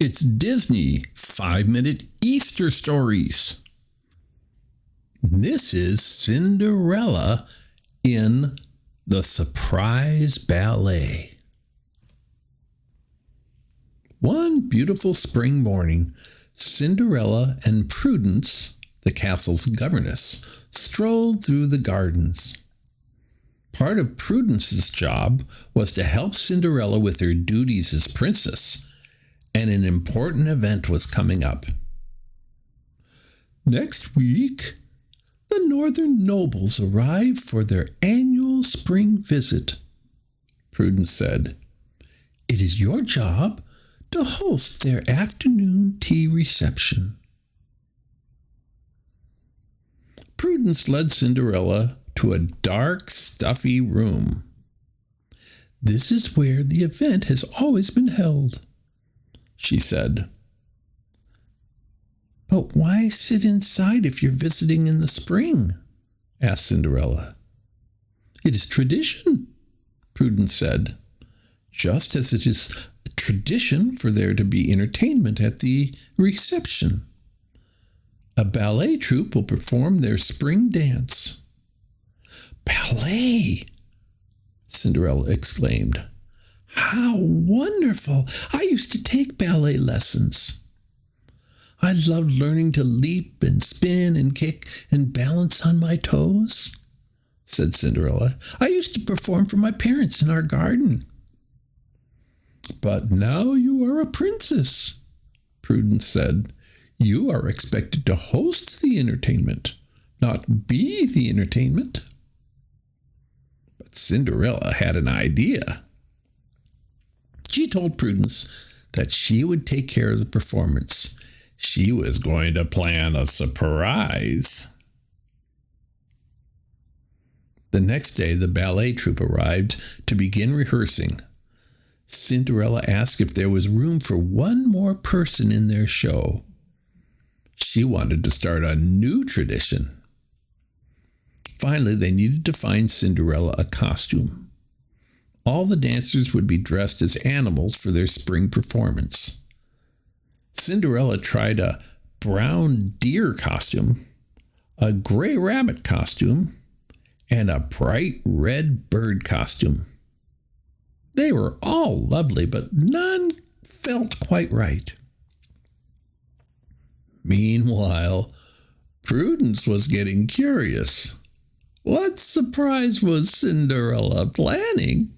It's Disney 5-Minute Easter Stories. This is Cinderella in the Surprise Ballet. One beautiful spring morning, Cinderella and Prudence, the castle's governess, strolled through the gardens. Part of Prudence's job was to help Cinderella with her duties as princess, and an important event was coming up. Next week, the northern nobles arrive for their annual spring visit, Prudence said. It is your job to host their afternoon tea reception. Prudence led Cinderella to a dark, stuffy room. This is where the event has always been held, she said. But why sit inside if you're visiting in the spring? Asked Cinderella. It is tradition, Prudence said, just as it is a tradition for there to be entertainment at the reception. A ballet troupe will perform their spring dance. Ballet! Cinderella exclaimed. How wonderful! I used to take ballet lessons. I loved learning to leap and spin and kick and balance on my toes, said Cinderella. I used to perform for my parents in our garden. But now you are a princess, Prudence said. You are expected to host the entertainment, not be the entertainment. But Cinderella had an idea. She told Prudence that she would take care of the performance. She was going to plan a surprise. The next day, the ballet troupe arrived to begin rehearsing. Cinderella asked if there was room for one more person in their show. She wanted to start a new tradition. Finally, they needed to find Cinderella a costume. All the dancers would be dressed as animals for their spring performance. Cinderella tried a brown deer costume, a gray rabbit costume, and a bright red bird costume. They were all lovely, but none felt quite right. Meanwhile, Prudence was getting curious. What surprise was Cinderella planning?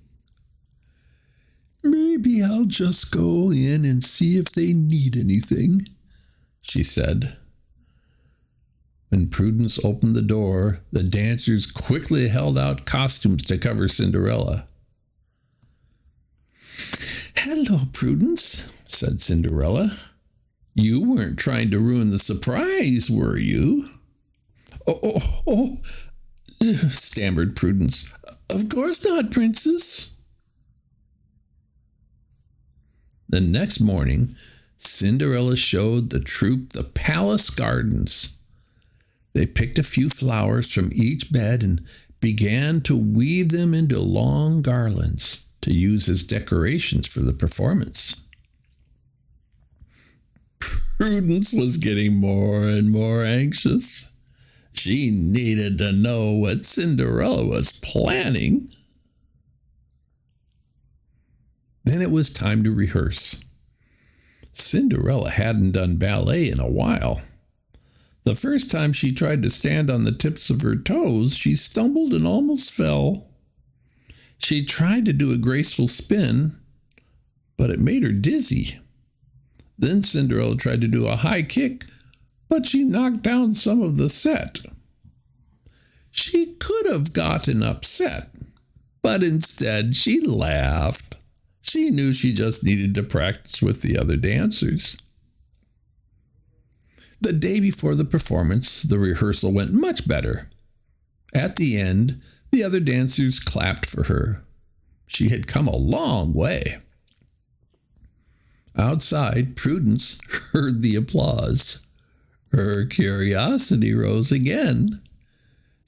Maybe I'll just go in and see if they need anything, she said. When Prudence opened the door, the dancers quickly held out costumes to cover Cinderella. Hello, Prudence, said Cinderella. You weren't trying to ruin the surprise, were you? Oh, stammered Prudence. Of course not, Princess. The next morning, Cinderella showed the troupe the palace gardens. They picked a few flowers from each bed and began to weave them into long garlands to use as decorations for the performance. Prudence was getting more and more anxious. She needed to know what Cinderella was planning. Then it was time to rehearse. Cinderella hadn't done ballet in a while. The first time she tried to stand on the tips of her toes, she stumbled and almost fell. She tried to do a graceful spin, but it made her dizzy. Then Cinderella tried to do a high kick, but she knocked down some of the set. She could have gotten upset, but instead she laughed. She knew she just needed to practice with the other dancers. The day before the performance, the rehearsal went much better. At the end, the other dancers clapped for her. She had come a long way. Outside, Prudence heard the applause. Her curiosity rose again.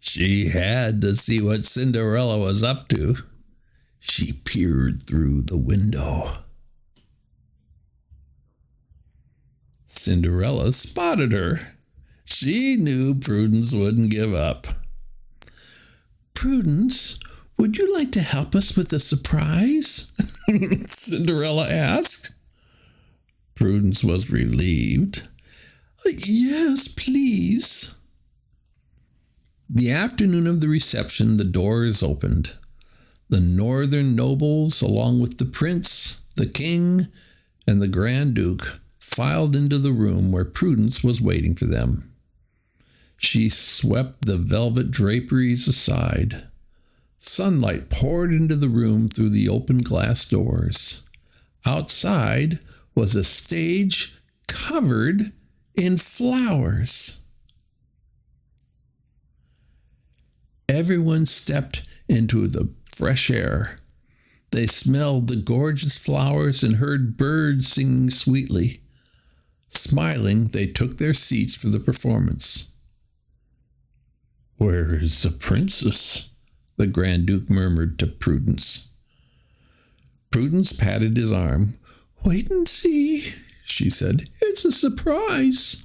She had to see what Cinderella was up to. She peered through the window. Cinderella spotted her. She knew Prudence wouldn't give up. "Prudence, would you like to help us with the surprise?" Cinderella asked. Prudence was relieved. "Yes, please." The afternoon of the reception, the doors opened. The northern nobles, along with the prince, the king, and the Grand Duke, filed into the room where Prudence was waiting for them. She swept the velvet draperies aside. Sunlight poured into the room through the open glass doors. Outside was a stage covered in flowers. Everyone stepped into the fresh air. They smelled the gorgeous flowers and heard birds singing sweetly. Smiling, they took their seats for the performance. "Where is the princess?" the Grand Duke murmured to Prudence. Prudence patted his arm. "Wait and see," she said. "It's a surprise."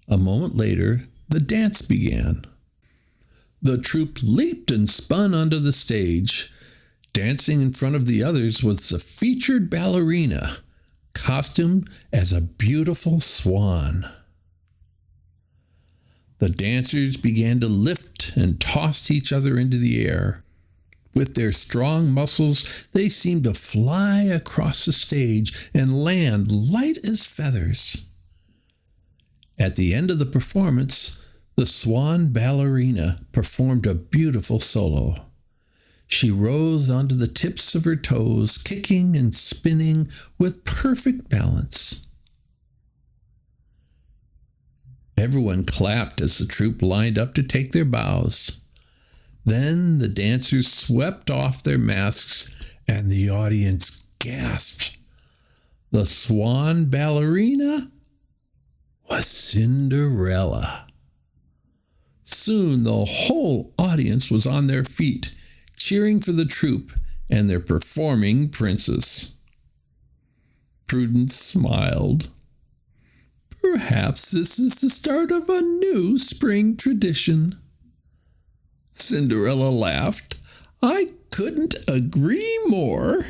A moment later, the dance began. The troupe leaped and spun onto the stage. Dancing in front of the others was the featured ballerina, costumed as a beautiful swan. The dancers began to lift and toss each other into the air. With their strong muscles, they seemed to fly across the stage and land light as feathers. At the end of the performance, the swan ballerina performed a beautiful solo. She rose onto the tips of her toes, kicking and spinning with perfect balance. Everyone clapped as the troupe lined up to take their bows. Then the dancers swept off their masks and the audience gasped. The swan ballerina was Cinderella. Soon the whole audience was on their feet, cheering for the troupe and their performing princess. Prudence smiled. "Perhaps this is the start of a new spring tradition." Cinderella laughed. "I couldn't agree more."